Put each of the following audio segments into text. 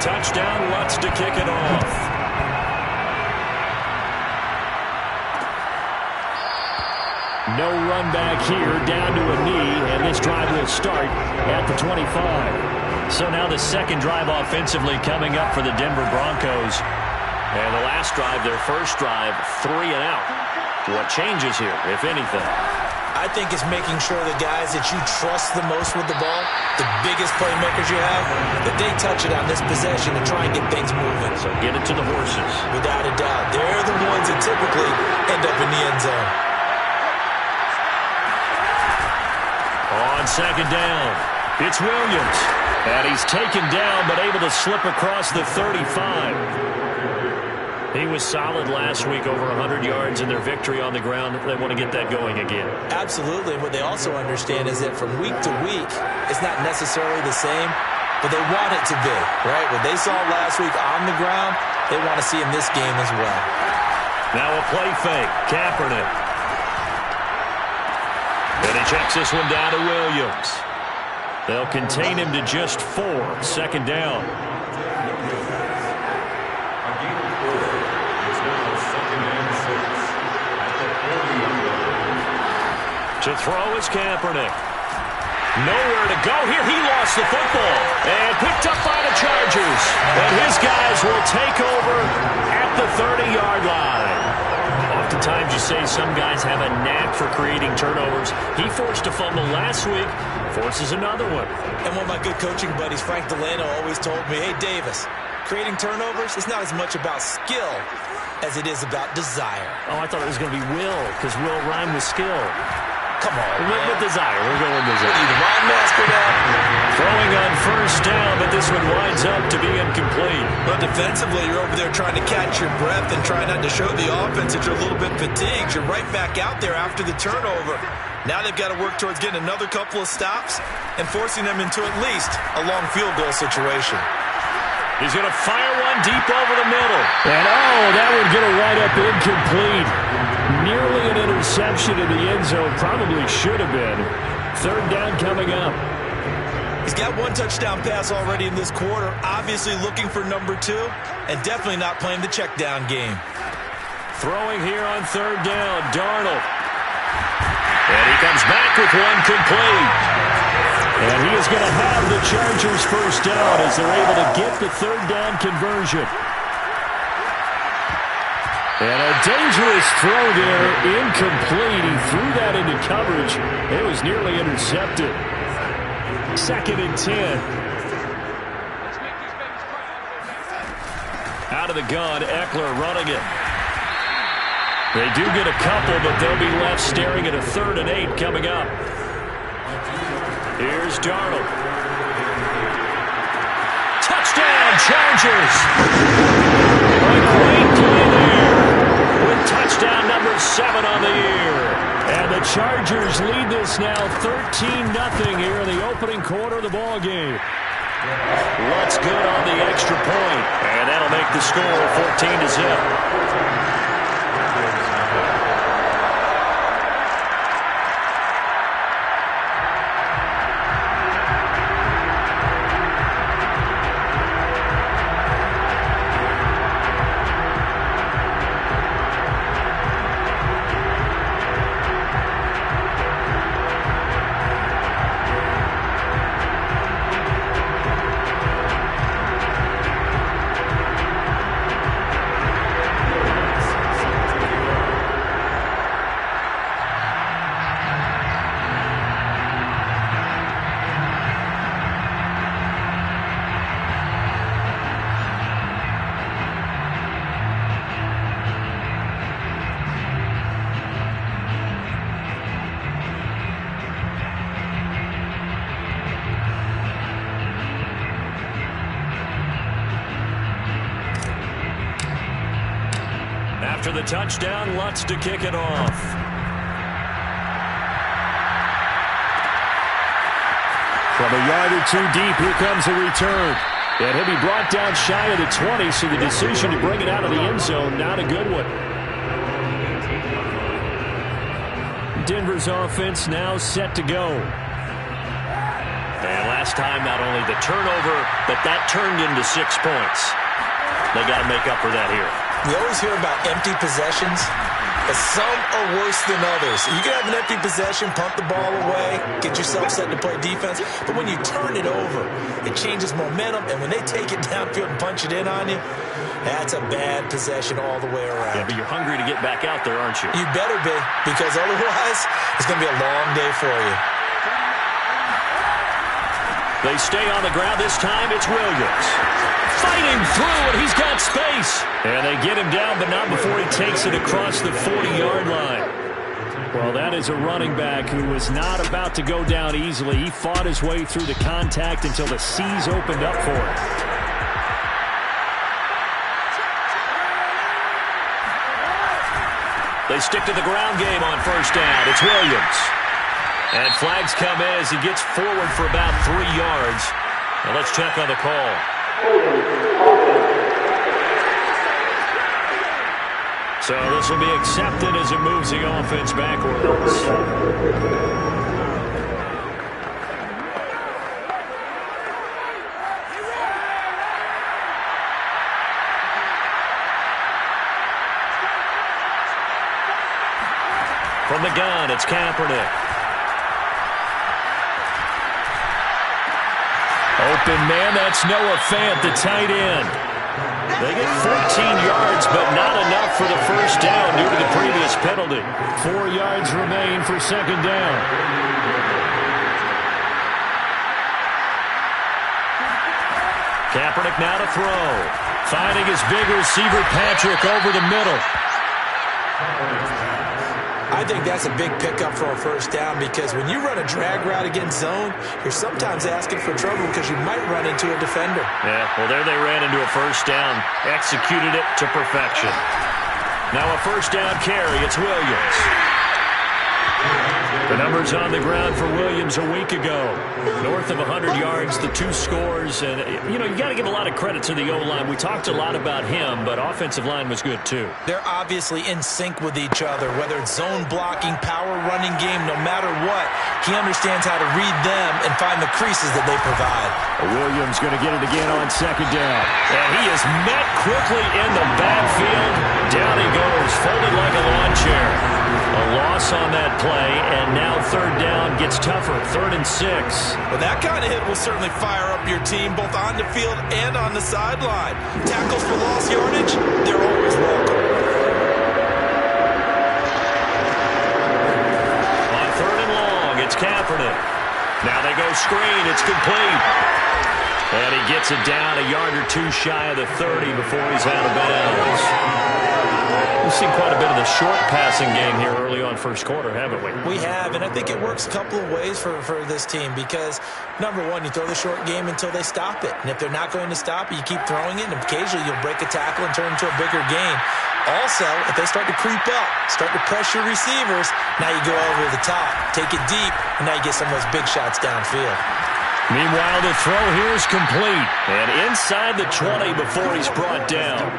touchdown. Lutz to kick it off. No run back here, down to a knee, and this drive will start at the 25. So now the second drive offensively coming up for the Denver Broncos. And the last drive, their first drive, 3 and out. What changes here, if anything? I think it's making sure the guys that you trust the most with the ball, the biggest playmakers you have, that they touch it on this possession and try and get things moving. So get it to the horses. Without a doubt. They're the ones that typically end up in the end zone. On second down, it's Williams. And he's taken down, but able to slip across the 35. He was solid last week, over 100 yards in their victory on the ground. They want to get that going again. Absolutely. What they also understand is that from week to week, it's not necessarily the same, but they want it to be, right? What they saw last week on the ground, they want to see in this game as well. Now a play fake. Kaepernick. And he checks this one down to Williams. They'll contain him to just 4. Second down. To throw is Kaepernick. Nowhere to go here. He lost the football and picked up by the Chargers. And his guys will take over at the 30-yard line. Oftentimes you say some guys have a knack for creating turnovers. He forced a fumble last week, forces another one. And one of my good coaching buddies, Frank Delano, always told me, hey, Davis, creating turnovers is not as much about skill as it is about desire. Oh, I thought it was going to be will, because will rhyme with skill. Come on, with desire. We're going with desire. What are you, the rhyme master now? Throwing on first down, but this one winds up to be incomplete. Well, defensively, you're over there trying to catch your breath and try not to show the offense that you're a little bit fatigued. You're right back out there after the turnover. Now they've got to work towards getting another couple of stops and forcing them into at least a long field goal situation. He's going to fire one deep over the middle. And, oh, that would get a right up incomplete. Nearly an interception in the end zone. Probably should have been. Third down coming up. He's got one touchdown pass already in this quarter. Obviously looking for number 2. And definitely not playing the check down game. Throwing here on third down. Darnold. And he comes back with one complete. And he is going to have the Chargers first down as they're able to get the third down conversion. And a dangerous throw there, incomplete. He threw that into coverage. It was nearly intercepted. Second and 10. Out of the gun, Eckler running it. They do get a couple, but they'll be left staring at a 3rd and 8 coming up. Here's Darnold. Touchdown, Chargers! A great play there with touchdown number 7 on the year. And the Chargers lead this now 13-0 here in the opening quarter of the ball game. Lutz good on the extra point, and that'll make the score 14-0. After the touchdown, Lutz to kick it off. From a yard or 2 deep, here comes a return. And he'll be brought down shy of the 20, so the decision to bring it out of the end zone, not a good one. Denver's offense now set to go. And last time, not only the turnover, but that turned into 6 points. They got to make up for that here. We always hear about empty possessions, but some are worse than others. You can have an empty possession, punt the ball away, get yourself set to play defense, but when you turn it over, it changes momentum, and when they take it downfield and punch it in on you, that's a bad possession all the way around. Yeah, but you're hungry to get back out there, aren't you? You better be, because otherwise, it's going to be a long day for you. They stay on the ground. This time, it's Williams. Fighting through, and he's got space. And they get him down, but not before he takes it across the 40-yard line. Well, that is a running back who was not about to go down easily. He fought his way through the contact until the seas opened up for him. They stick to the ground game on first down. It's Williams. And flags come in as he gets forward for about 3 yards. Now let's check on the call. So this will be accepted as it moves the offense backwards. From the gun, it's Kaepernick. Open man, that's Noah Fant, the tight end. They get 14 yards, but not enough for the first down due to the previous penalty. 4 yards remain for second down. Kaepernick now to throw. Finding his big receiver, Patrick, over the middle. I think that's a big pickup for a first down because when you run a drag route against zone, you're sometimes asking for trouble because you might run into a defender. Yeah, well, there they ran into a first down. Executed it to perfection. Now a first down carry. It's Williams. The numbers on the ground for Williams a week ago. North of 100 yards, the 2 scores. And, you know, you got to give a lot of credit to the O-line. We talked a lot about him, but offensive line was good, too. They're obviously in sync with each other, whether it's zone blocking, power running game, no matter what. He understands how to read them and find the creases that they provide. Williams going to get it again on second down. And he is met quickly in the backfield. Down he goes, folded like a lawn chair. A loss on that play, and now third down gets tougher. 3rd and 6. Well, that kind of hit will certainly fire up your team, both on the field and on the sideline. Tackles for lost yardage, they're always welcome. On 3rd and long, it's Kaepernick. Now they go screen. It's complete. And he gets it down a yard or 2 shy of the 30 before he's out of bounds. We've seen quite a bit of the short passing game here early on first quarter, haven't we? We have, and I think it works a couple of ways for this team because, number one, you throw the short game until they stop it. And if they're not going to stop it, you keep throwing it, and occasionally you'll break a tackle and turn it into a bigger game. Also, if they start to creep up, start to pressure receivers, now you go over the top, take it deep, and now you get some of those big shots downfield. Meanwhile, the throw here is complete. And inside the 20 before he's brought down.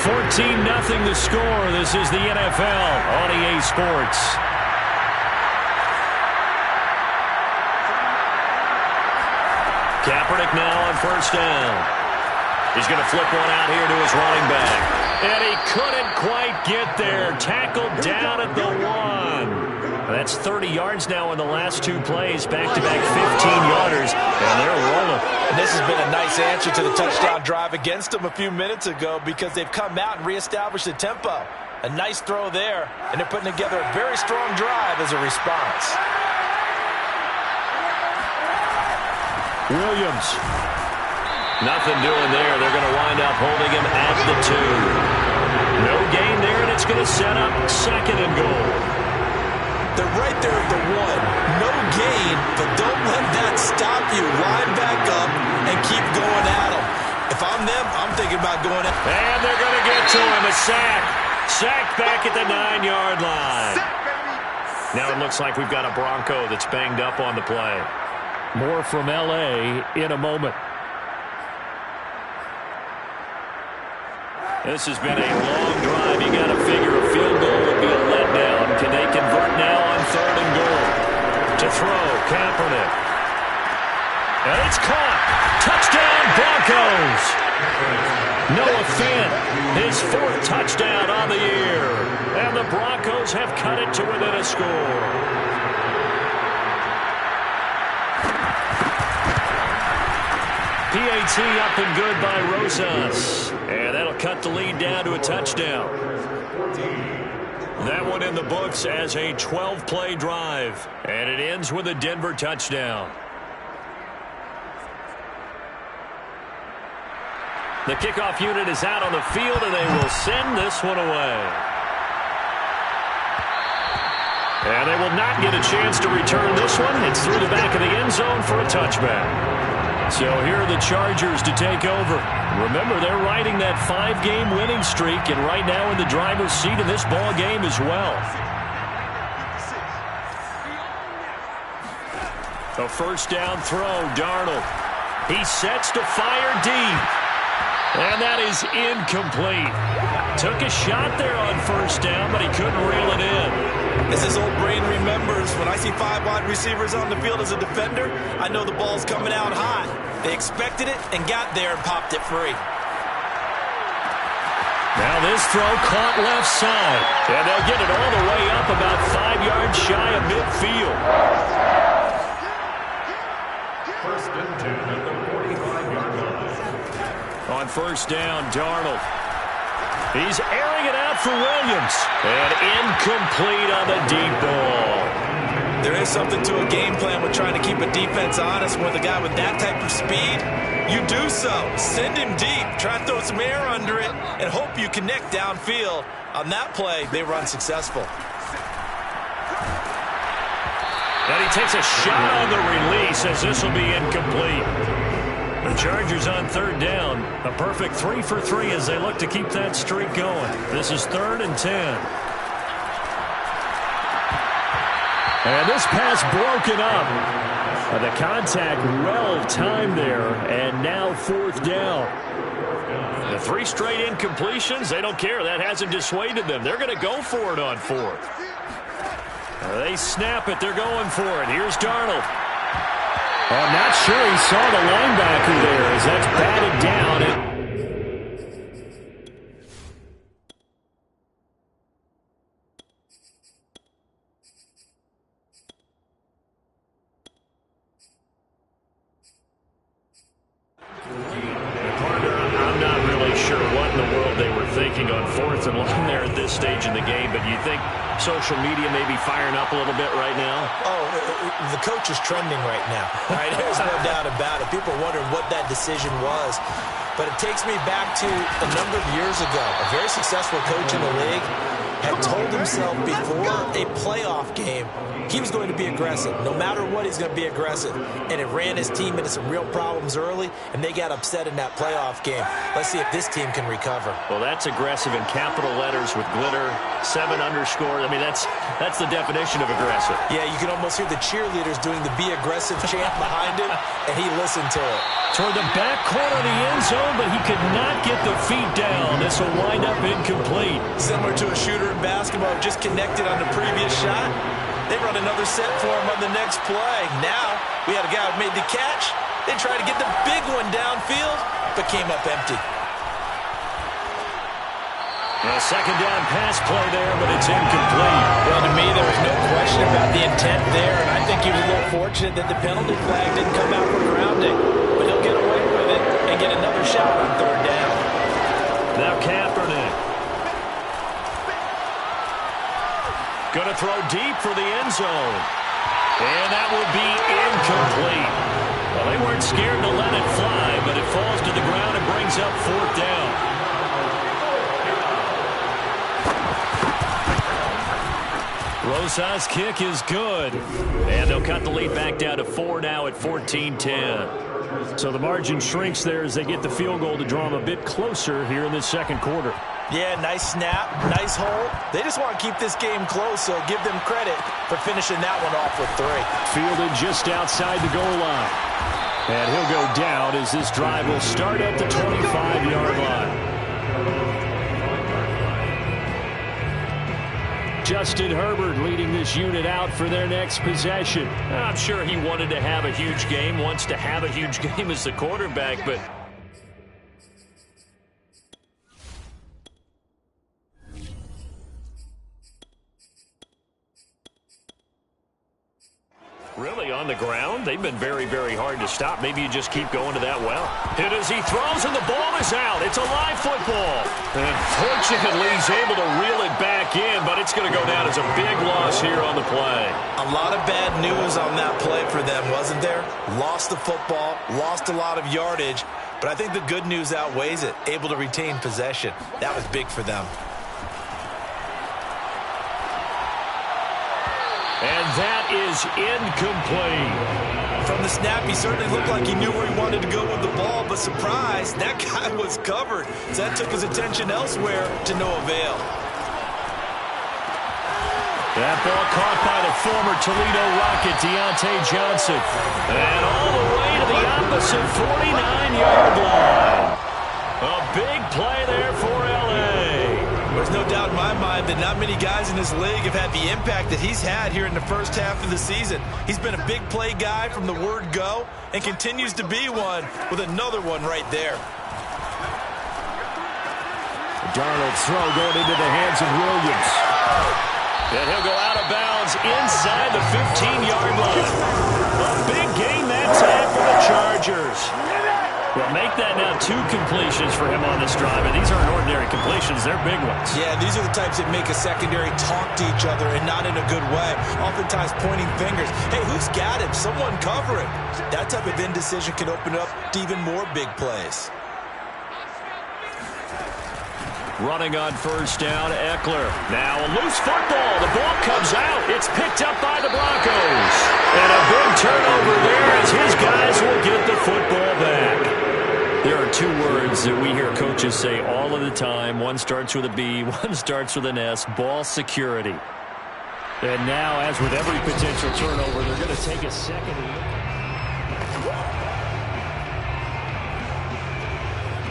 14-0 the score. This is the NFL on EA Sports. Kaepernick now on first down. He's going to flip one out here to his running back. And he couldn't quite get there. Tackled down at the 1. That's 30 yards now in the last 2 plays. Back-to-back 15-yarders. And they're rolling. And this has been a nice answer to the touchdown drive against them a few minutes ago because they've come out and reestablished the tempo. A nice throw there, and they're putting together a very strong drive as a response. Williams. Nothing doing there. They're going to wind up holding him at the 2. No gain there, and it's going to set up 2nd and goal. They're right there at the 1. No gain, but don't let that stop you. Line back up and keep going at them. If I'm them, I'm thinking about going at them. And they're going to get to him. A sack. Sacked back at the 9-yard line. Now it looks like we've got a Bronco that's banged up on the play. More from L.A. in a moment. This has been a long drive. You got to figure a field goal would be a letdown. Can they convert now on 3rd and goal? To throw, Kaepernick. And it's caught. Touchdown, Broncos. Noah Fant, his 4th touchdown on the year. And the Broncos have cut it to within a score. PAT up and good by Rosas. And that'll cut the lead down to a touchdown. That one in the books as a 12-play drive. And it ends with a Denver touchdown. The kickoff unit is out on the field, and they will send this one away. And they will not get a chance to return this one. It's through the back of the end zone for a touchback. So here are the Chargers to take over. Remember, they're riding that 5-game winning streak, and right now in the driver's seat in this ball game as well. A first down throw, Darnold. He sets to fire deep. And that is incomplete. Took a shot there on first down, but he couldn't reel it in. As his old brain remembers, when I see 5 wide receivers on the field as a defender, I know the ball's coming out hot. They expected it and got there and popped it free. Now this throw caught left side. And they'll get it all the way up about 5 yards shy of midfield. First and 10 at the 45-yard line. On first down, Darnold. He's airing it out for Williams. And incomplete on the deep ball. There is something to a game plan with trying to keep a defense honest. With a guy with that type of speed, you do so. Send him deep. Try to throw some air under it and hope you connect downfield. On that play, they were unsuccessful. And he takes a shot on the release as this will be incomplete. The Chargers on 3rd down. A perfect 3 for 3 as they look to keep that streak going. This is 3rd and 10. And this pass broken up. The contact well timed there. And now 4th down. The 3 straight incompletions, they don't care. That hasn't dissuaded them. They're going to go for it on 4th. They snap it. They're going for it. Here's Darnold. I'm not sure he saw the linebacker there as that's batted down. I'm not really sure what in the world they were thinking on 4th and long there at this stage in the game, but you think social media may be firing up a little bit right now? Oh, the coach is trending right now. Right? There's no doubt about it. People are wondering what that decision was. But it takes me back to a number of years ago. A very successful coach in the league had told himself before a playoff game he was going to be aggressive. No matter what, he's going to be aggressive. And it ran his team into some real problems early, and they got upset in that playoff game. Let's see if this team can recover. Well, that's aggressive in capital letters with glitter, 7 underscore. I mean, that's the definition of aggressive. Yeah, you can almost hear the cheerleaders doing the be aggressive chant behind him, and he listened to it. Toward the back corner of the end zone, but he could not get the feet down. This will wind up incomplete. Similar to a shooter in basketball, just connected on the previous shot. They run another set for him on the next play. Now, we had a guy who made the catch. They tried to get the big one downfield, but came up empty. A second down pass play there, but it's incomplete. Well, to me, there was no question about the intent there, and I think he was a little fortunate that the penalty flag didn't come out for grounding. But he'll get away with it and get another shot on 3rd down. Now Kaepernick. Going to throw deep for the end zone. And that will be incomplete. Well, they weren't scared to let it fly, but it falls to the ground and brings up 4th down. Rosas' kick is good. And they'll cut the lead back down to 4 now at 14-10. So the margin shrinks there as they get the field goal to draw them a bit closer here in this 2nd quarter. Yeah, nice snap, nice hold. They just want to keep this game close, so give them credit for finishing that one off with 3. Fielded just outside the goal line. And he'll go down as this drive will start at the 25-yard line. Justin Herbert leading this unit out for their next possession. I'm sure he wanted to have a huge game, wants to have a huge game as the quarterback, but really on the ground, they've been very, very hard to stop. Maybe you just keep going to that well. Hit as he throws, and the ball is out. It's a live football. And fortunately, he's able to reel it back in, but it's going to go down as a big loss here on the play. A lot of bad news on that play for them, wasn't there? Lost the football, lost a lot of yardage, but I think the good news outweighs it. Able to retain possession. That was big for them. And that is incomplete. From the snap, he certainly looked like he knew where he wanted to go with the ball, but surprise, that guy was covered. So that took his attention elsewhere to no avail. That ball caught by the former Toledo Rocket, Deontay Johnson. And all the way to the opposite 49-yard line. A big play there for L.A. There's no doubt in my mind that not many guys in this league have had the impact that he's had here in the first half of the season. He's been a big play guy from the word go and continues to be one with another one right there. Darnold's throw going into the hands of Williams. And he'll go out of bounds inside the 15-yard line. A big gain that time for the Chargers. Well, make that now 2 completions for him on this drive, and these aren't ordinary completions. They're big ones. Yeah, these are the types that make a secondary talk to each other and not in a good way, oftentimes pointing fingers. Hey, who's got him? Someone cover him. That type of indecision can open up to even more big plays. Running on first down, Eckler. Now a loose football. The ball comes out. It's picked up by the Broncos. And a big turnover there as his guys will get the football back. There are 2 words that we hear coaches say all of the time. One starts with a B, one starts with an S, ball security. And now, as with every potential turnover, they're going to take a second look.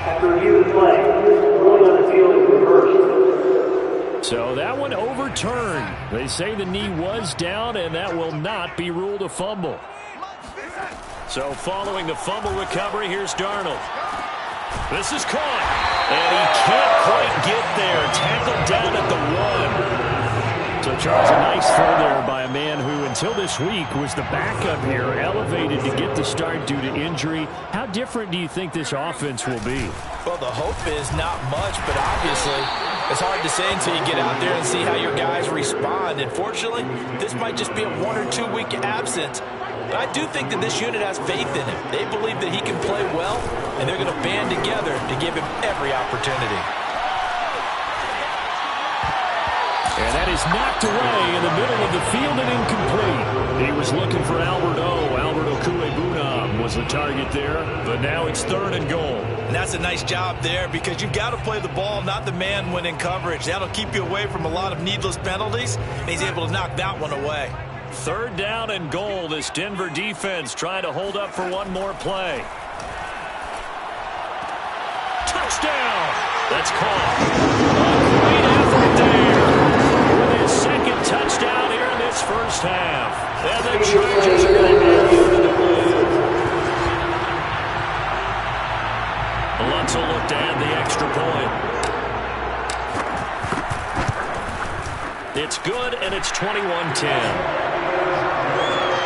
After review the play, ruling on the field is reversed. So that one overturned. They say the knee was down, and that will not be ruled a fumble. So following the fumble recovery, here's Darnold. This is caught, and he can't quite get there. Tackled down at the 1. So, Charles, a nice throw there by a man who, until this week, was the backup here, elevated to get the start due to injury. How different do you think this offense will be? Well, the hope is not much, but obviously it's hard to say until you get out there and see how your guys respond. And fortunately, this might just be a 1 or 2 week absence. But I do think that this unit has faith in him. They believe that he can play well, and they're going to band together to give him every opportunity. And that is knocked away in the middle of the field and incomplete. He was looking for Albert Okuebunam was the target there, but now it's 3rd and goal. And that's a nice job there because you've got to play the ball, not the man when in coverage. That'll keep you away from a lot of needless penalties, and he's able to knock that one away. 3rd down and goal. This Denver defense trying to hold up for one more play. Touchdown! That's caught. A great effort there. With his 2nd touchdown here in this first half. And the Chargers are going to have the lead. Alonso looked to add the extra point. It's good, and it's 21-10.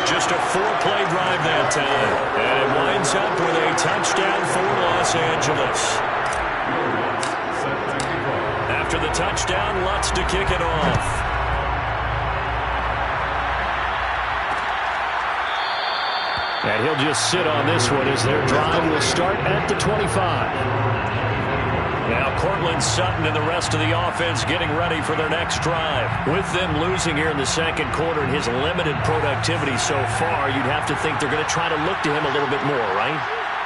Just a 4-play drive that time. And it winds up with a touchdown for Los Angeles. After the touchdown, Lutz to kick it off. And he'll just sit on this one as their drive will start at the 25. Now Cortland Sutton and the rest of the offense getting ready for their next drive. With them losing here in the 2nd quarter and his limited productivity so far, you'd have to think they're going to try to look to him a little bit more, right?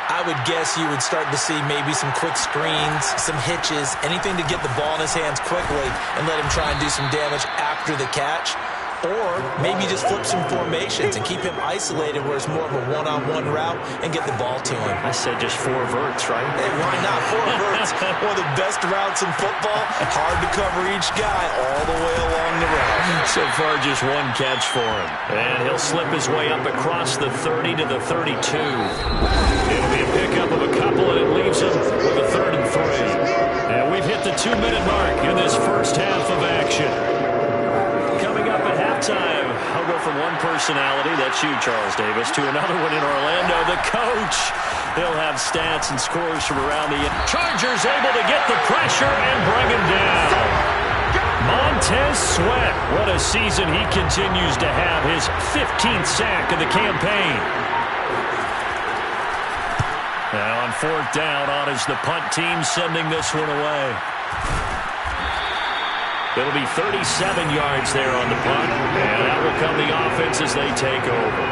I would guess you would start to see maybe some quick screens, some hitches, anything to get the ball in his hands quickly and let him try and do some damage after the catch. Or maybe just flip some formations and keep him isolated where it's more of a one-on-one route and get the ball to him. I said just 4 verts, right? Hey, why not? 4 verts, one of the best routes in football. Hard to cover each guy all the way along the route. So far, just 1 catch for him. And he'll slip his way up across the 30 to the 32. It'll be a pickup of a couple, and it leaves him with a 3rd and 3. And we've hit the 2-minute mark in this first half of action. Coming up at halftime, I'll go from one personality, that's you, Charles Davis, to another one in Orlando, the coach. He'll have stats and scores from around the Chargers able to get the pressure and bring him down. Montez Sweat, what a season he continues to have, his 15th sack of the campaign. Now on 4th down, on is the punt team sending this one away. It'll be 37 yards there on the punt, and out will come the offense as they take over.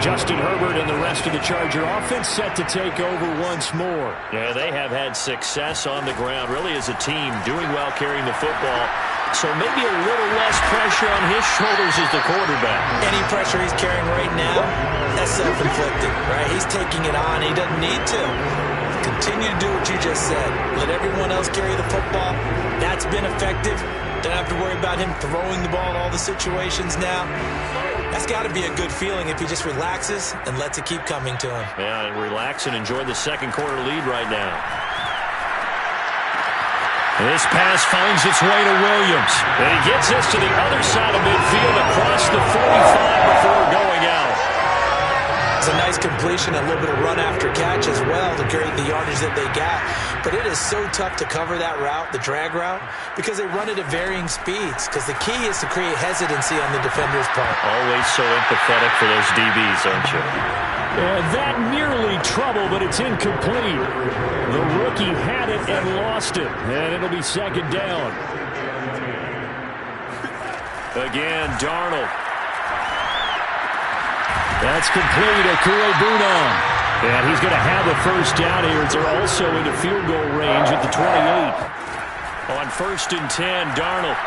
Justin Herbert and the rest of the Charger offense set to take over once more. Yeah, they have had success on the ground, really as a team, doing well carrying the football. So maybe a little less pressure on his shoulders as the quarterback. Any pressure he's carrying right now, that's self-inflicted, right? He's taking it on. He doesn't need to. Continue to do what you just said. Let everyone else carry the football. That's been effective. Don't have to worry about him throwing the ball in all the situations now. That's got to be a good feeling if he just relaxes and lets it keep coming to him. Yeah, and relax and enjoy the second quarter lead right now. This pass finds its way to Williams. And he gets this to the other side of midfield across the 45 before going out. It's a nice completion, a little bit of run after catch as well to create the yardage that they got. But it is so tough to cover that route, the drag route, because they run it at varying speeds. Because the key is to create hesitancy on the defender's part. Always so empathetic for those DBs, aren't you? That nearly trouble, but it's incomplete. The rookie had it and lost it, and it'll be 2nd down. Again, Darnold. That's complete. Akure Bunam. And he's going to have a 1st down here. They're also into field goal range at the 28. On 1st and 10, Darnold.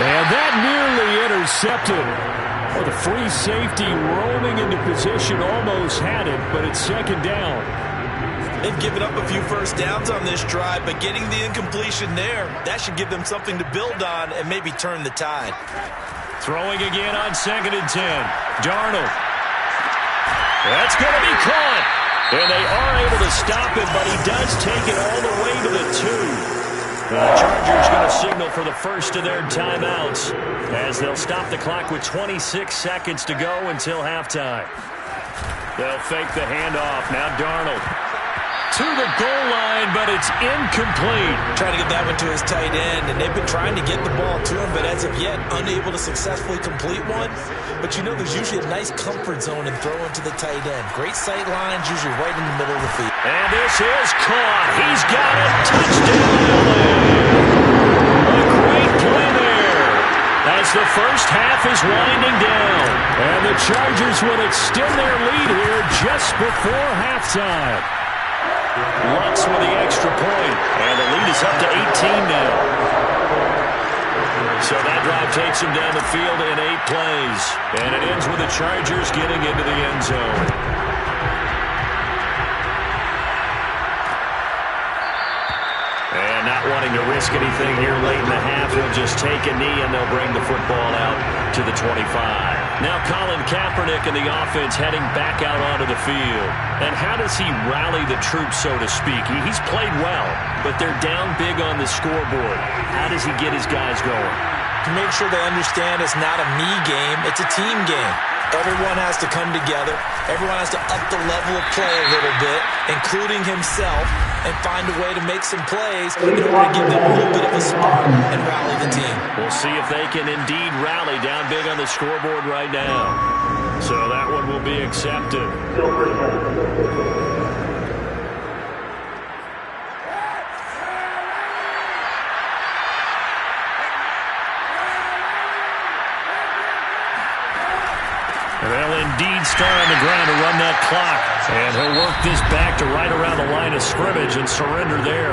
And that nearly intercepted. Well, the free safety roaming into position almost had it, but it's 2nd down. They've given up a few 1st downs on this drive, but getting the incompletion there, that should give them something to build on and maybe turn the tide. Throwing again on 2nd and 10. Darnold. That's going to be caught. And they are able to stop him, but he does take it all the way to the 2. The Chargers going to signal for the first of their timeouts as they'll stop the clock with 26 seconds to go until halftime. They'll fake the handoff. Now Darnold to the goal line, but it's incomplete. Trying to get that one to his tight end, and they've been trying to get the ball to him, but as of yet, unable to successfully complete one. But you know there's usually a nice comfort zone in throwing to the tight end. Great sight lines, usually right in the middle of the field. And this is caught. He's got it. Touchdown, LA. A great play there as the first half is winding down. And the Chargers will extend their lead here just before halftime. Lutz with the extra point, and the lead is up to 18 now. So that drive takes him down the field in 8 plays, and it ends with the Chargers getting into the end zone. And not wanting to risk anything here late in the half, he'll just take a knee, and they'll bring the football out to the 25. Now Colin Kaepernick and the offense heading back out onto the field. And how does he rally the troops, so to speak? He's played well, but they're down big on the scoreboard. How does he get his guys going? To make sure they understand it's not a me game, it's a team game. Everyone has to come together. Everyone has to up the level of play a little bit, including himself, and find a way to make some plays in order to give them a little bit of a spark and rally the team. We'll see if they can indeed rally down big on the scoreboard right now. So that one will be accepted. They'll indeed start on the ground to run that clock. And he'll work this back to right around the line of scrimmage and surrender there.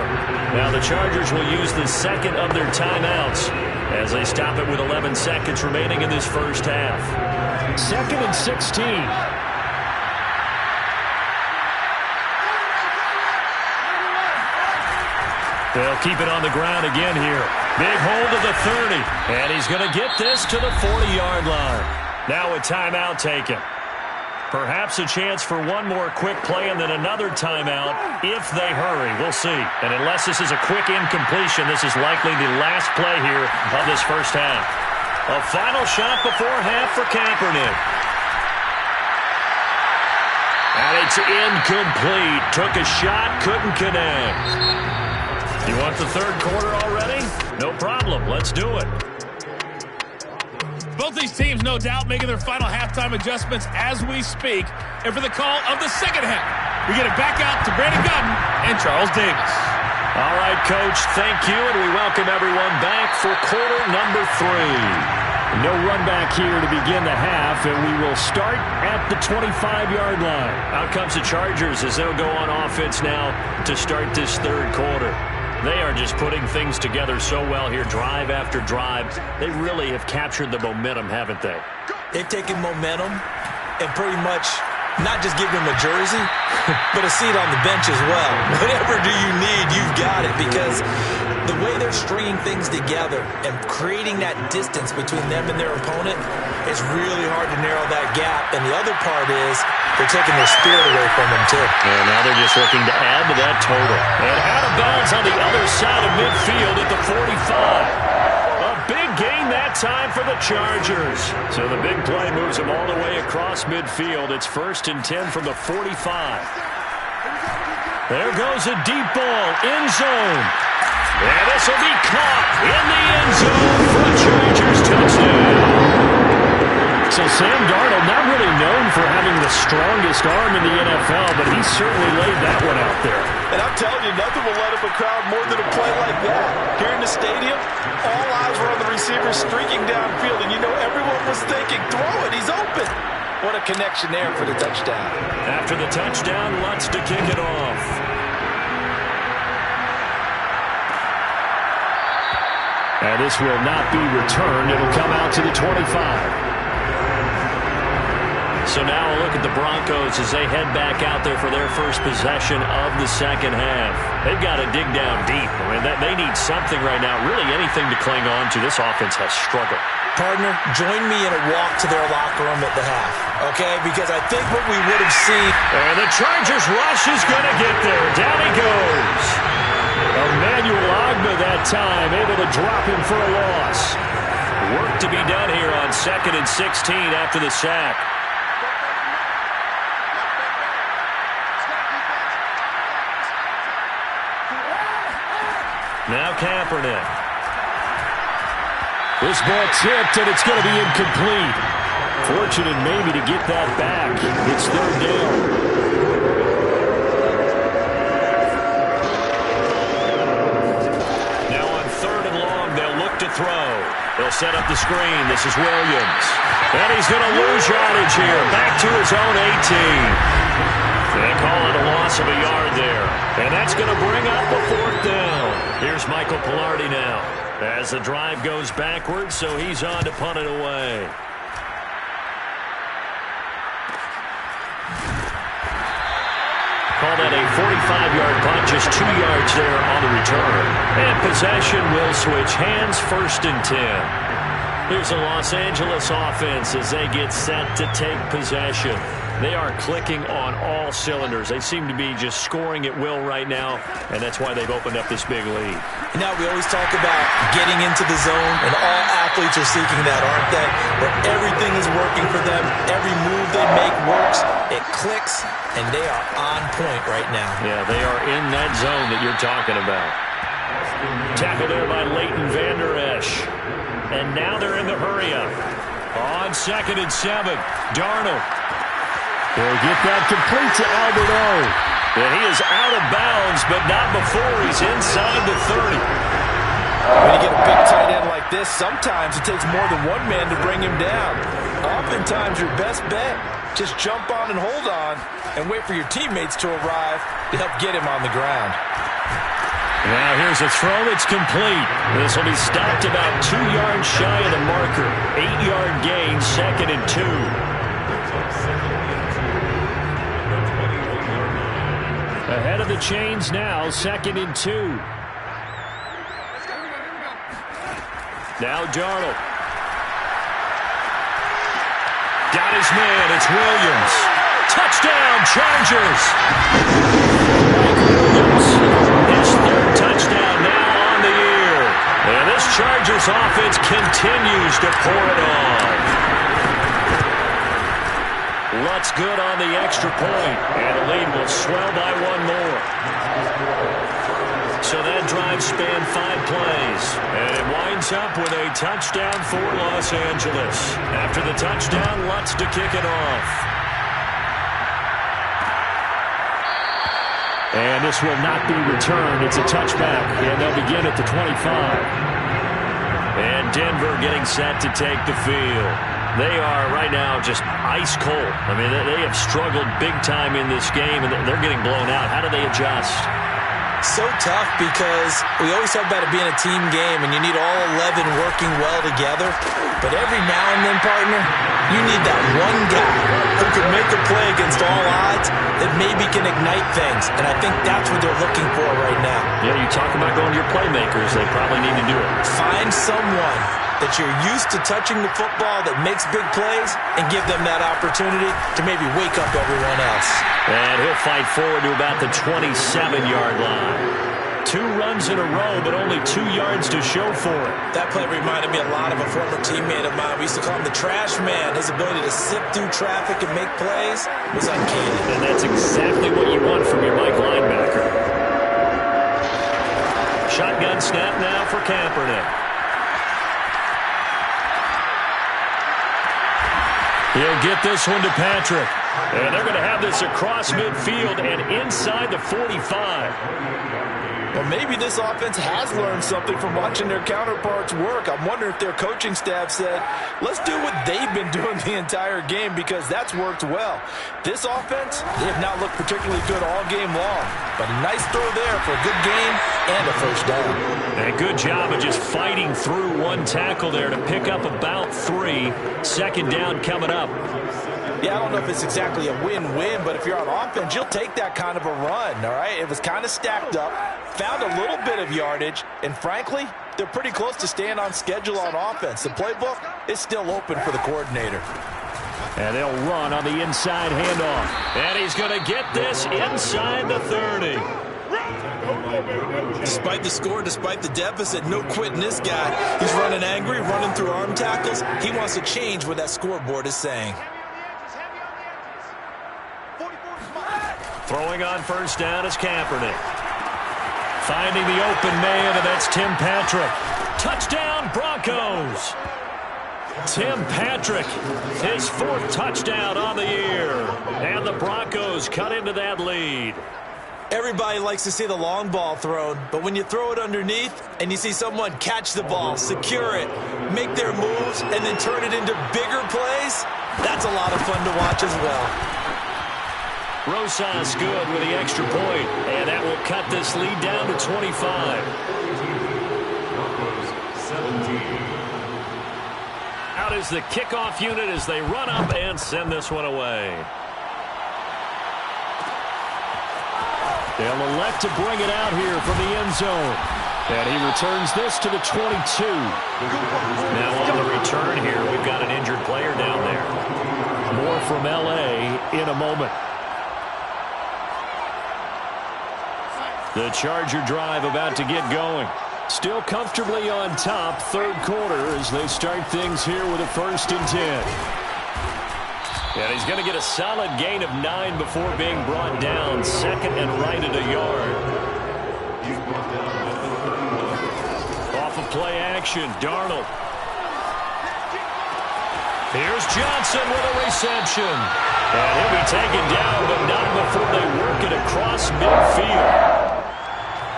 Now the Chargers will use the second of their timeouts as they stop it with 11 seconds remaining in this first half. 2nd and 16. They'll keep it on the ground again here. Big hold of the 30. And he's going to get this to the 40-yard line. Now a timeout taken. Perhaps a chance for one more quick play and then another timeout if they hurry. We'll see. And unless this is a quick incompletion, this is likely the last play here of this first half. A final shot before half for Kaepernick. And it's incomplete. Took a shot, couldn't connect. You want the third quarter already? No problem. Let's do it. Both these teams, no doubt, making their final halftime adjustments as we speak. And for the call of the second half, we get it back out to Brandon Godden and Charles Davis. All right, Coach, thank you, and we welcome everyone back for quarter number 3. No run back here to begin the half, and we will start at the 25-yard line. Out comes the Chargers as they'll go on offense now to start this third quarter. They are just putting things together so well here, drive after drive. They really have captured the momentum, haven't they? They've taken momentum and pretty much not just given them a jersey, but a seat on the bench as well. Whatever do you need, you've got it, because the way they're stringing things together and creating that distance between them and their opponent, it's really hard to narrow that gap. And the other part is they're taking their spirit away from them, too. And now they're just looking to add to that total. And out of bounds on the other side of midfield at the 45. A big gain that time for the Chargers. So the big play moves them all the way across midfield. It's 1st and 10 from the 45. There goes a deep ball, end zone. And this will be caught in the end zone for a Chargers touchdown. So Sam Darnold, not really known for having the strongest arm in the NFL, but he certainly laid that one out there. And I'm telling you, nothing will let up a crowd more than a play like that. Here in the stadium, all eyes were on the receiver streaking downfield, and you know everyone was thinking, throw it, he's open. What a connection there for the touchdown. After the touchdown, Lutz to kick it off. And this will not be returned. It'll come out to the 25. So now a look at the Broncos as they head back out there for their first possession of the second half. They've got to dig down deep. I mean, they need something right now, really anything to cling on to. This offense has struggled. Partner, join me in a walk to their locker room at the half, okay? Because I think what we would have seen... And the Chargers rush is going to get there. Down he goes. Emmanuel Ogba that time, able to drop him for a loss. Work to be done here on 2nd and 16 after the sack. Now Kaepernick. This ball tipped, and it's going to be incomplete. Fortunate maybe to get that back. It's 3rd down. Now on 3rd and long, they'll look to throw. They'll set up the screen. This is Williams. And he's going to lose yardage here. Back to his own 18. They call it a loss of a yard there. And that's going to bring up a 4th down. Here's Michael Pilardi now as the drive goes backwards, so he's on to punt it away. Call that a 45-yard punt, just 2 yards there on the return. And possession will switch hands, 1st and 10. Here's the Los Angeles offense as they get set to take possession. They are clicking on all cylinders. They seem to be just scoring at will right now, and that's why they've opened up this big lead. Now, we always talk about getting into the zone, and all athletes are seeking that, aren't they? Where everything is working for them. Every move they make works. It clicks, and they are on point right now. Yeah, they are in that zone that you're talking about. Tackled there by Leighton Vander Esch. And now they're in the hurry-up. On 2nd and 7, Darnold. They'll get that complete to Albert O. And he is out of bounds, but not before he's inside the 30. When you get a big tight end like like this, sometimes it takes more than one man to bring him down. Oftentimes, your best bet, just jump on and hold on and wait for your teammates to arrive to help get him on the ground. Now here's a throw that's complete. This will be stopped about 2 yards shy of the marker. 8-yard gain, 2nd and 2. Ahead of the chains now, 2nd and 2. Now Darnold. Got his man, it's Williams. Touchdown, Chargers! Williams, his 3rd touchdown now on the year. And this Chargers offense continues to pour it on. Lutz good on the extra point, and the lead will swell by 1 more. So that drive spanned 5 plays, and it winds up with a touchdown for Los Angeles. After the touchdown, Lutz to kick it off. And this will not be returned. It's a touchback, and they'll begin at the 25. And Denver getting set to take the field. They are right now just ice cold. I mean, they have struggled big time in this game, and they're getting blown out. How do they adjust? So tough because we always talk about it being a team game and you need all 11 working well together. But every now and then, partner, you need that one guy who can make a play against all odds that maybe can ignite things. And I think that's what they're looking for right now. Yeah, you talk about going to your playmakers. They probably need to do it. Find someone that you're used to touching the football that makes big plays and give them that opportunity to maybe wake up everyone else. And he'll fight forward to about the 27-yard line. 2 runs in a row, but only 2 yards to show for it. That play reminded me a lot of a former teammate of mine. We used to call him the trash man. His ability to sift through traffic and make plays was uncanny. And that's exactly what you want from your Mike linebacker. Shotgun snap now for Kaepernick. He'll get this one to Patrick. And they're going to have this across midfield and inside the 45. Well, maybe this offense has learned something from watching their counterparts work. I'm wondering if their coaching staff said, let's do what they've been doing the entire game because that's worked well. This offense, they have not looked particularly good all game long. But a nice throw there for a good game and a first down. And a good job of just fighting through one tackle there to pick up about 3. 2nd down coming up. Yeah, I don't know if it's exactly a win-win, but if you're on offense, you'll take that kind of a run, all right? It was kind of stacked up, found a little bit of yardage, and frankly, they're pretty close to staying on schedule on offense. The playbook is still open for the coordinator. And they'll run on the inside handoff. And he's going to get this inside the 30. Despite the score, despite the deficit, no quitting this guy. He's running angry, running through arm tackles. He wants to change what that scoreboard is saying. Throwing on first down is Kaepernick. Finding the open man, and that's Tim Patrick. Touchdown, Broncos! Tim Patrick, his 4th touchdown on the year. And the Broncos cut into that lead. Everybody likes to see the long ball thrown, but when you throw it underneath and you see someone catch the ball, secure it, make their moves, and then turn it into bigger plays, that's a lot of fun to watch as well. Rosas good with the extra point, and that will cut this lead down to 25. Out is the kickoff unit as they run up and send this one away. They'll elect to bring it out here from the end zone. And he returns this to the 22. Now on the return here, we've got an injured player down there. More from L.A. in a moment. The Charger drive about to get going. Still comfortably on top, 3rd quarter as they start things here with a 1st and 10. And he's going to get a solid gain of 9 before being brought down. 2nd and right at a yard. Off of play action, Darnold. Here's Johnson with a reception. And he'll be taken down, but not before they work it across midfield.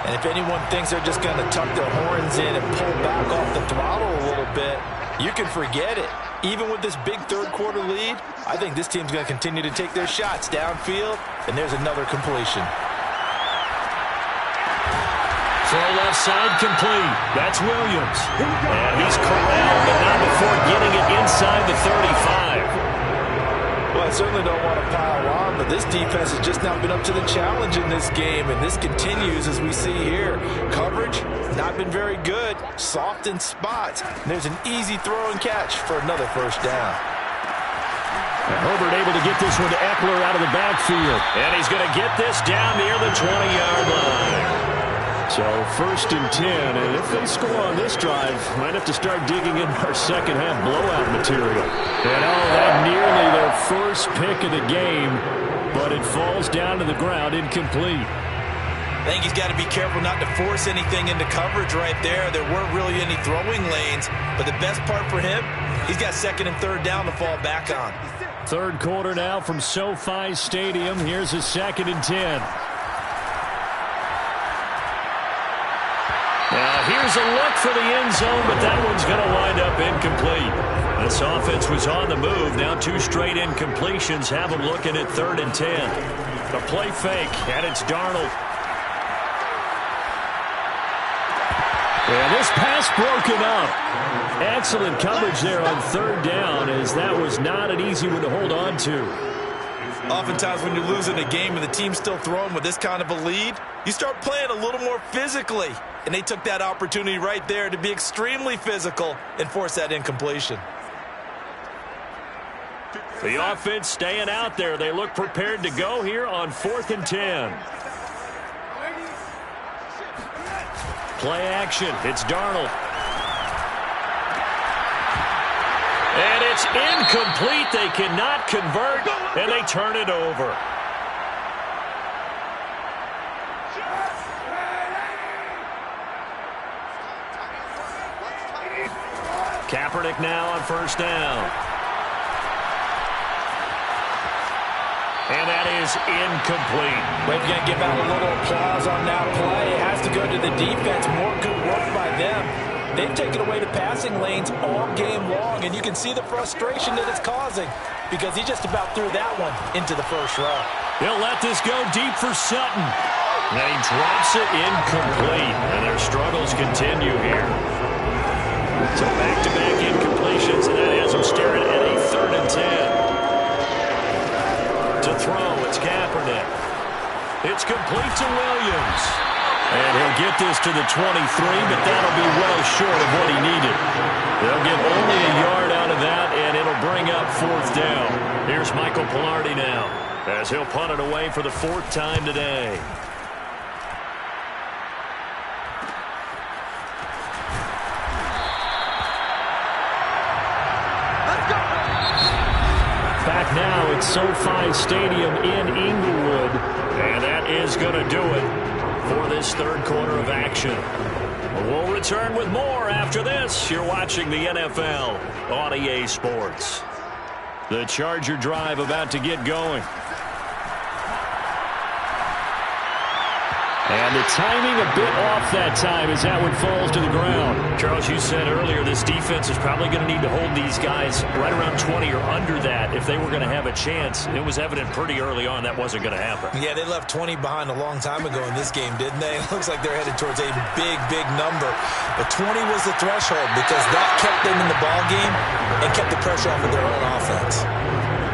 And if anyone thinks they're just going to tuck their horns in and pull back off the throttle a little bit, you can forget it. Even with this big third-quarter lead, I think this team's going to continue to take their shots downfield, and there's another completion. Throw left side complete. That's Williams. And he's corralled, but not before getting it inside the 35. Well, I certainly don't want to pile on, but this defense has just not been up to the challenge in this game, and this continues as we see here. Coverage, not been very good. Soft in spots. And there's an easy throw and catch for another first down. And Herbert able to get this one to Eckler out of the backfield. And he's going to get this down near the 20-yard line. So 1st and 10, and if they score on this drive, might have to start digging in our second half blowout material. And that nearly their first pick of the game, but it falls down to the ground incomplete. I think he's got to be careful not to force anything into coverage right there. There weren't really any throwing lanes, but the best part for him, he's got 2nd and 3rd down to fall back on. Third quarter now from SoFi Stadium. Here's a 2nd and 10. Now here's a look for the end zone, but that one's going to wind up incomplete. This offense was on the move. Now 2 straight incompletions have them looking at 3rd and 10. The play fake, and it's Darnold. And this pass broken up. Excellent coverage there on 3rd down, as that was not an easy one to hold on to. Oftentimes when you're losing a game and the team's still throwing with this kind of a lead, you start playing a little more physically. And they took that opportunity right there to be extremely physical and force that incompletion. The offense staying out there. They look prepared to go here on 4th and 10. Play action. It's Darnold. And it's incomplete. They cannot convert, and they turn it over. Kaepernick now on 1st down. And that is incomplete. We're going to give out a little applause on that play. It has to go to the defense. More good work by them. They've taken away the passing lanes all game long, and you can see the frustration that it's causing because he just about threw that one into the first row. They'll let this go deep for Sutton. And he drops it incomplete, and their struggles continue here. So back-to-back incompletions, and that has them staring at a 3rd and 10. To throw, it's Kaepernick. It's complete to Williams. And he'll get this to the 23, but that'll be well short of what he needed. They'll get only a yard out of that, and it'll bring up 4th down. Here's Michael Pilardi now, as he'll punt it away for the 4th time today. Back now at SoFi Stadium in Inglewood, and that is going to do it for this 3rd quarter of action. We'll return with more after this. You're watching the NFL on EA Sports. The Charger drive about to get going. And the timing a bit off that time as that one falls to the ground. Charles, you said earlier this defense is probably going to need to hold these guys right around 20 or under that if they were going to have a chance. It was evident pretty early on that wasn't going to happen. Yeah, they left 20 behind a long time ago in this game, didn't they? It looks like they're headed towards a big, big number. But 20 was the threshold because that kept them in the ball game and kept the pressure off of their own offense.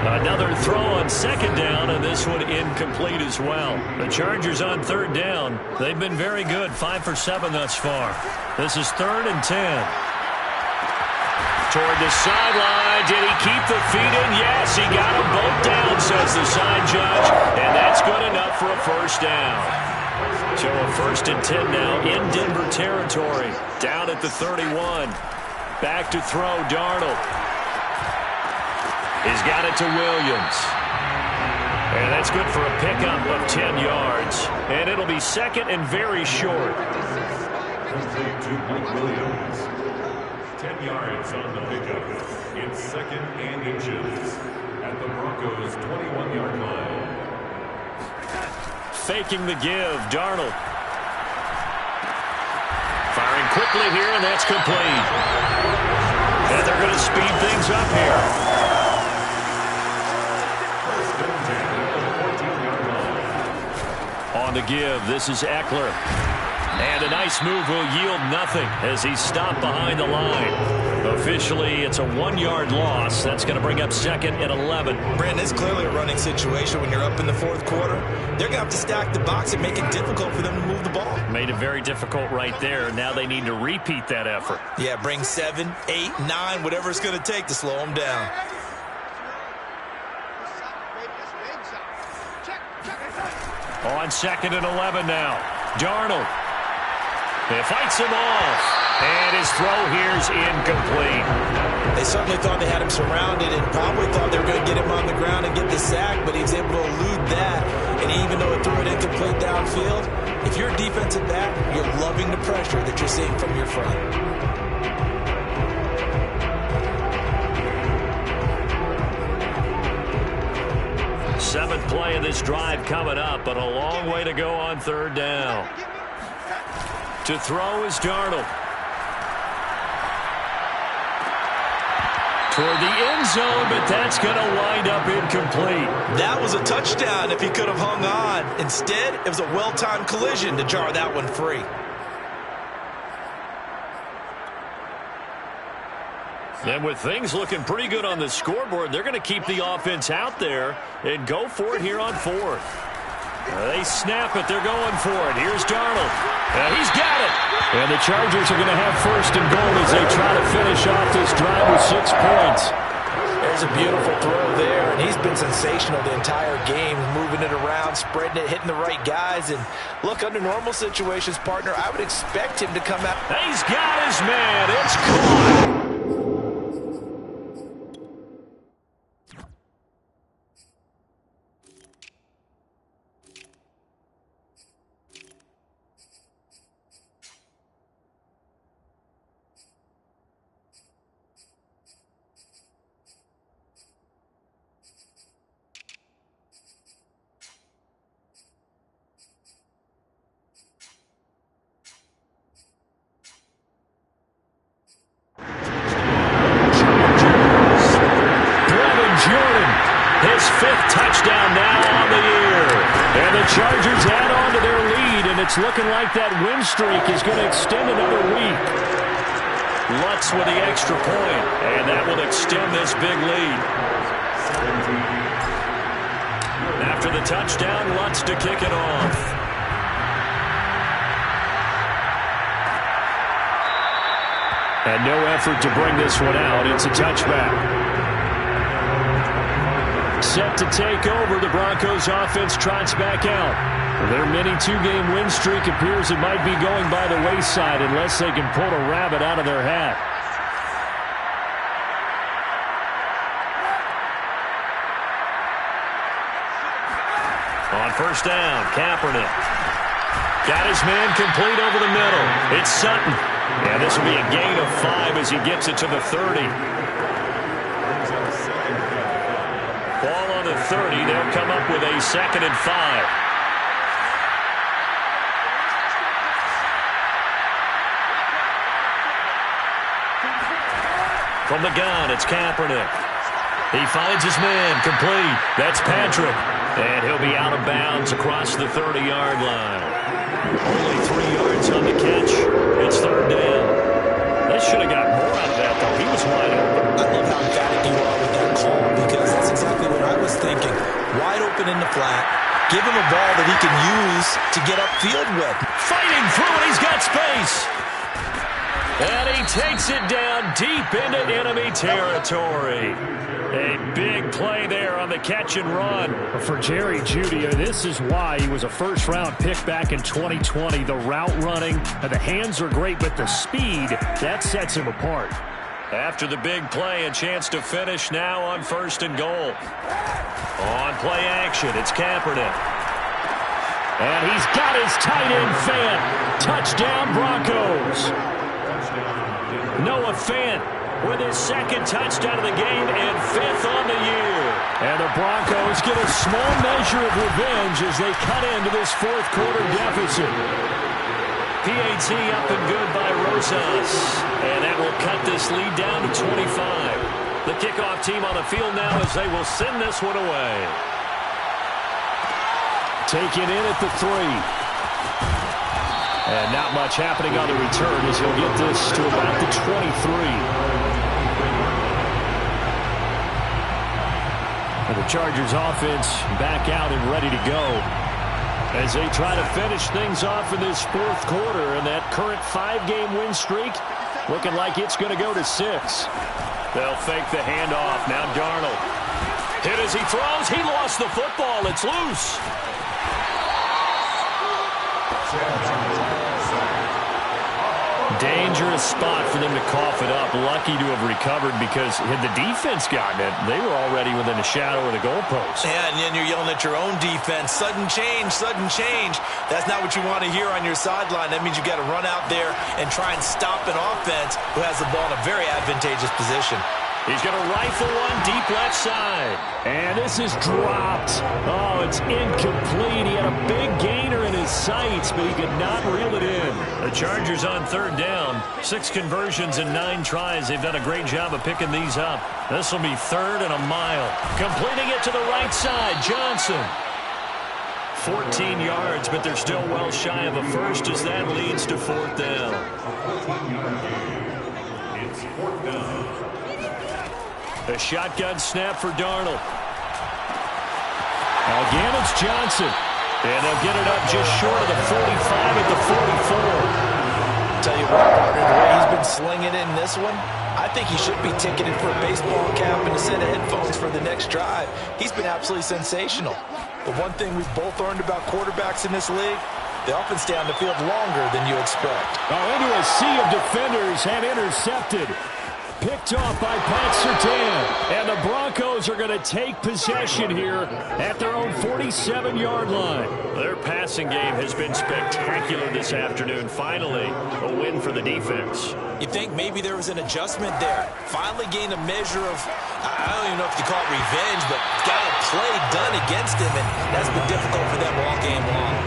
Another throw on 2nd down, and this one incomplete as well. The Chargers on 3rd down. They've been very good, 5 for 7 thus far. This is 3rd and 10. Toward the sideline. Did he keep the feet in? Yes, he got them both down, says the side judge. And that's good enough for a 1st down. So a 1st and 10 now in Denver territory. Down at the 31. Back to throw, Darnold. He's got it to Williams. And that's good for a pickup of 10 yards. And it'll be 2nd and very short. Complete to Mike Williams. 10 yards on the pickup. It's 2nd and inches at the Broncos' 21-yard line. Faking the give, Darnold. quickly here, and that's complete. And they're going to speed things up here. On the give, this is Eckler. And a nice move will yield nothing as he's stopped behind the line. Officially, it's a 1-yard loss. That's going to bring up second and 11. Brandon, it's clearly a running situation when you're up in the fourth quarter. They're going to have to stack the box and make it difficult for them to move the ball. Made it very difficult right there. Now they need to repeat that effort. Yeah, bring 7, 8, 9, whatever it's going to take to slow them down. On second and 11 now. Darnold. He fights him off. And his throw here's incomplete. They certainly thought they had him surrounded and probably thought they were going to get him on the ground and get the sack, but he was able to elude that. And even though it threw it incomplete downfield, if you're a defensive back, you're loving the pressure that you're seeing from your front. Seventh play of this drive coming up, but a long way to go on third down. To throw is Darnold. Toward the end zone, but that's going to wind up incomplete. That was a touchdown if he could have hung on. Instead, it was a well-timed collision to jar that one free. And with things looking pretty good on the scoreboard, they're going to keep the offense out there and go for it here on fourth. They snap it. They're going for it. Here's Darnold. He's got it. And the Chargers are going to have first and goal as they try to finish off this drive with 6 points. There's a beautiful throw there, and he's been sensational the entire game, moving it around, spreading it, hitting the right guys. And look, under normal situations, partner, I would expect him to come out. He's got his man. It's caught. His 5th touchdown now on the year. And the Chargers add on to their lead, and it's looking like that win streak is going to extend another week. Lutz with the extra point, and that will extend this big lead. After the touchdown, Lutz to kick it off. And no effort to bring this one out. It's a touchback. Set to take over, the Broncos offense trots back out. Their mini 2-game win streak appears it might be going by the wayside unless they can pull a rabbit out of their hat. On first down, Kaepernick. Got his man complete over the middle. It's Sutton. And this will be a gain of 5 as he gets it to the 30. Ball on the 30. They'll come up with a 2nd and 5. From the gun, it's Kaepernick. He finds his man complete. That's Patrick. And he'll be out of bounds across the 30-yard line. Only 3 yards on the catch. It's third down. They should have got more out of that, though. He was wide open. I love how emphatic you are with that call, because that's exactly what I was thinking. Wide open in the flat. Give him a ball that he can use to get upfield with. Fighting through it. He's got space. And he takes it down deep into enemy territory. A big play there on the catch and run. For Jerry Jeudy, this is why he was a first-round pick back in 2020. The route running, the hands are great, but the speed, that sets him apart. After the big play, a chance to finish now on first and goal. On play action, it's Kaepernick. And he's got his tight end fan. Touchdown, Broncos. Noah Fant with his 2nd touchdown of the game and 5th on the year. And the Broncos get a small measure of revenge as they cut into this 4th quarter deficit. PAT up and good by Rosas. And that will cut this lead down to 25. The kickoff team on the field now as they will send this one away. Taken in at the 3. And not much happening on the return as he'll get this to about the 23. And the Chargers offense back out and ready to go as they try to finish things off in this fourth quarter. And that current 5-game win streak looking like it's going to go to 6. They'll fake the handoff. Now Darnold. Hit as he throws. He lost the football. It's loose. Dangerous spot for them to cough it up. Lucky to have recovered because had the defense gotten it, they were already within a shadow of the goalpost. Yeah, and then you're yelling at your own defense. Sudden change, sudden change. That's not what you want to hear on your sideline. That means you got to run out there and try and stop an offense who has the ball in a very advantageous position. He's going to rifle one deep left side. And this is dropped. Oh, it's incomplete. He had a big gainer in his sights, but he could not reel it in. The Chargers on third down. 6 conversions and 9 tries. They've done a great job of picking these up. This will be 3rd and a mile. Completing it to the right side. Johnson. 14 yards, but they're still well shy of a first as that leads to 4th down. It's 4th down. A shotgun snap for Darnold. Again, it's Johnson. And they'll get it up just short of the 45 at the 44. Tell you what, partner, the way he's been slinging in this one, I think he should be ticketed for a baseball cap and a set of headphones for the next drive. He's been absolutely sensational. The one thing we've both learned about quarterbacks in this league, they often stay on the field longer than you expect. Oh, into a sea of defenders and intercepted. Picked off by Pat Surtain. And the Broncos are going to take possession here at their own 47-yard line. Their passing game has been spectacular this afternoon. Finally, a win for the defense. You think maybe there was an adjustment there. Finally gained a measure of, I don't even know if you call it revenge, but got a play done against him, and that's been difficult for them all game long.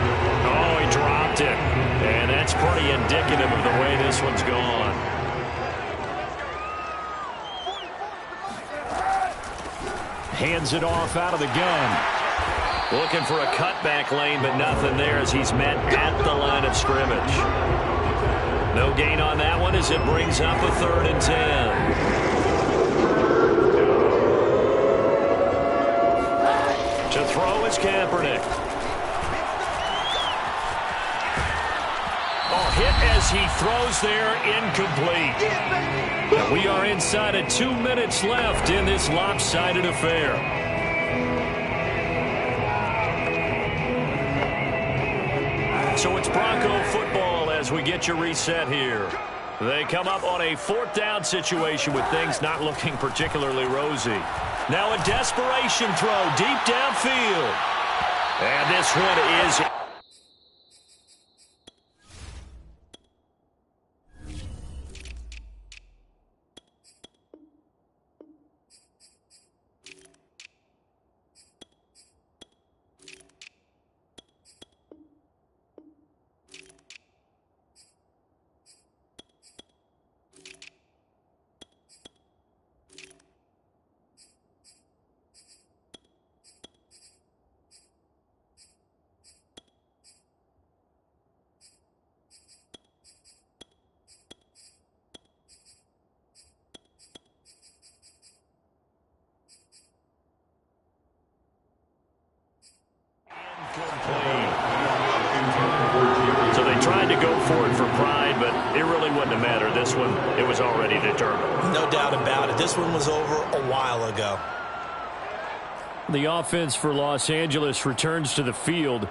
Oh, he dropped it. And that's pretty indicative of the way this one's gone. Hands it off out of the gun. Looking for a cutback lane, but nothing there as he's met at the line of scrimmage. No gain on that one as it brings up a 3rd and 10. To throw is Kaepernick. Oh, hit as he throws there, incomplete. And we are inside of 2 minutes left in this lopsided affair. So it's Bronco football as we get you reset here. They come up on a 4th down situation with things not looking particularly rosy. Now a desperation throw deep downfield. And this one is... So they tried to go for it for pride, but it really wouldn't have mattered. This one, it was already determined. No doubt about it. This one was over a while ago. The offense for Los Angeles returns to the field,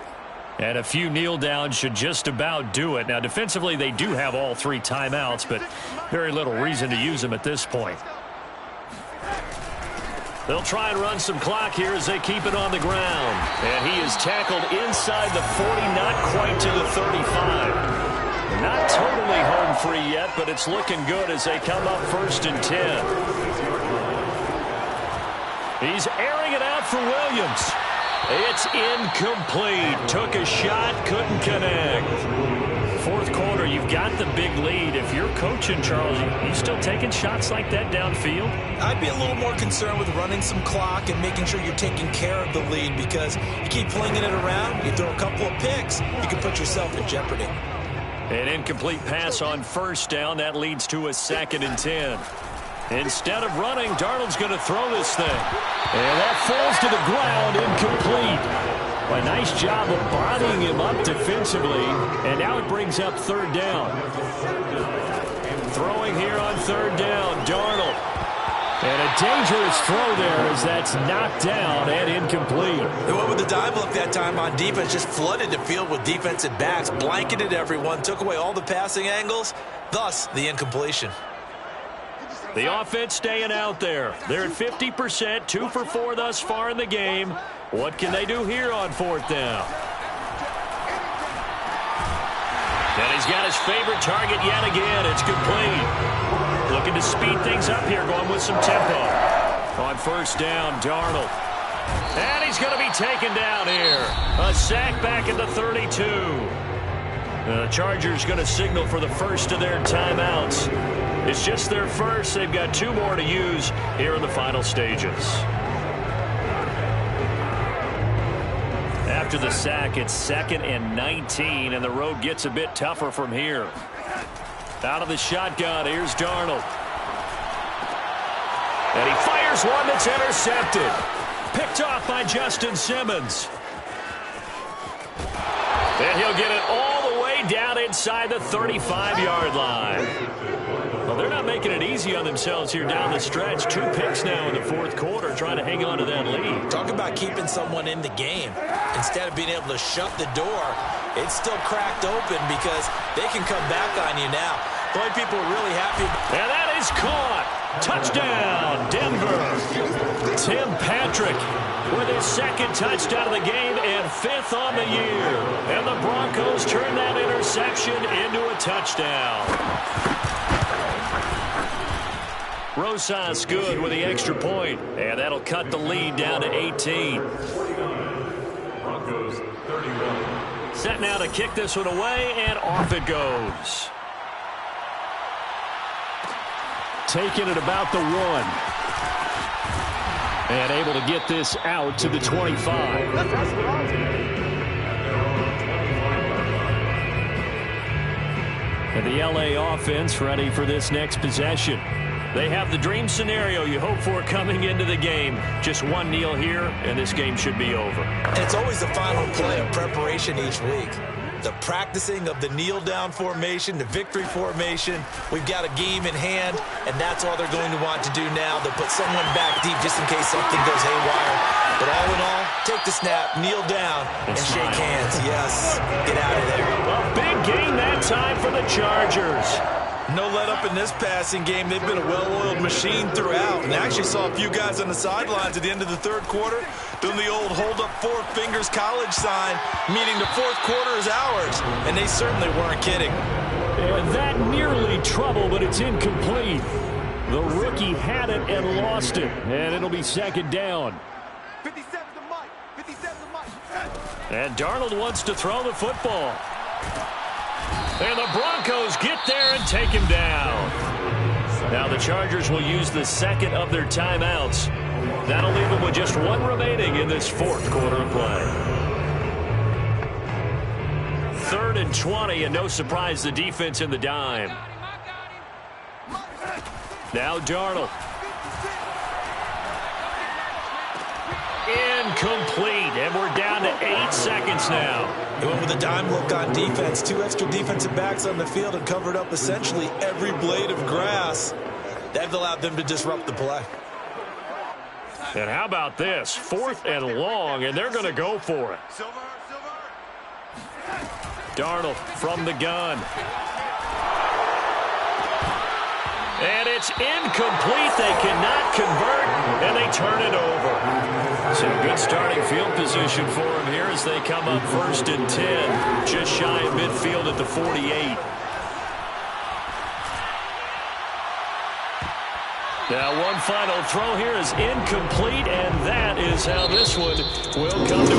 and a few kneel downs should just about do it. Now, defensively, they do have all 3 timeouts, but very little reason to use them at this point. They'll try and run some clock here as they keep it on the ground. And he is tackled inside the 40, not quite to the 35. Not totally home free yet, but it's looking good as they come up 1st and 10. He's airing it out for Williams. It's incomplete. Took a shot, couldn't connect. fourth quarter, you've got the big lead. If you're coaching, Charles, you still taking shots like that downfield? I'd be a little more concerned with running some clock and making sure you're taking care of the lead, because you keep flinging it around, you throw a couple of picks, you can put yourself in jeopardy. An incomplete pass on first down. That leads to a 2nd and 10. Instead of running, Darnold's going to throw this thing. And that falls to the ground, incomplete. A nice job of bodying him up defensively. And now it brings up 3rd down. Throwing here on 3rd down, Darnold. And a dangerous throw there as that's knocked down and incomplete. They went with the dime look that time on defense, just flooded the field with defensive backs, blanketed everyone, took away all the passing angles, thus the incompletion. The offense staying out there. They're at 50%, 2 for 4 thus far in the game. What can they do here on 4th down? And he's got his favorite target yet again. It's complete. Looking to speed things up here, going with some tempo. On 1st down, Darnold. And he's going to be taken down here. A sack back at the 32. The Chargers going to signal for the first of their timeouts. It's just their first. They've got 2 more to use here in the final stages. After the sack, it's 2nd and 19, and the road gets a bit tougher from here. Out of the shotgun, here's Darnold. And he fires one that's intercepted. Picked off by Justin Simmons. And he'll get it all the way down inside the 35-yard line. Well, they're not making it easy on themselves here down the stretch. 2 picks now in the 4th quarter, trying to hang on to that lead. Talk about keeping someone in the game. Instead of being able to shut the door, it's still cracked open because they can come back on you now. The only people are really happy. And that is caught. Touchdown, Denver. Tim Patrick with his 2nd touchdown of the game and 5th on the year. And the Broncos turn that interception into a touchdown. Rosas good with the extra point, and that'll cut the lead down to 18. Broncos 31. Set now to kick this one away, and off it goes. Taking it about the 1. And able to get this out to the 25. And the LA offense ready for this next possession. They have the dream scenario you hope for coming into the game. Just one kneel here, and this game should be over. And it's always the final play of preparation each week. The practicing of the kneel-down formation, the victory formation. We've got a game in hand, and that's all they're going to want to do now. They'll put someone back deep just in case something goes haywire. But all in all, take the snap, kneel down, and shake hands. Yes, get out of there. A big gain that time for the Chargers. No let up in this passing game. They've been a well-oiled machine throughout. And actually saw a few guys on the sidelines at the end of the 3rd quarter doing the old hold up 4 fingers college sign, meaning the 4th quarter is ours. And they certainly weren't kidding. And that nearly trouble, but it's incomplete. The rookie had it and lost it. And it'll be 2nd down. 57 to Mike. 57 to Mike. And Darnold wants to throw the football. And the Broncos get there and take him down. Now the Chargers will use the 2nd of their timeouts. That'll leave them with just 1 remaining in this 4th quarter of play. 3rd and 20, and no surprise, the defense in the dime. Now Darnold. Incomplete, and we're down to 8 seconds now. They went with a dime look on defense. 2 extra defensive backs on the field and covered up essentially every blade of grass. That allowed them to disrupt the play. And how about this? 4th and long, and they're going to go for it. Darnold from the gun. And it's incomplete. They cannot convert, and they turn it over. So good starting field position for them here as they come up 1st and 10, just shy of midfield at the 48. Now one final throw here is incomplete, and that is how this one will come to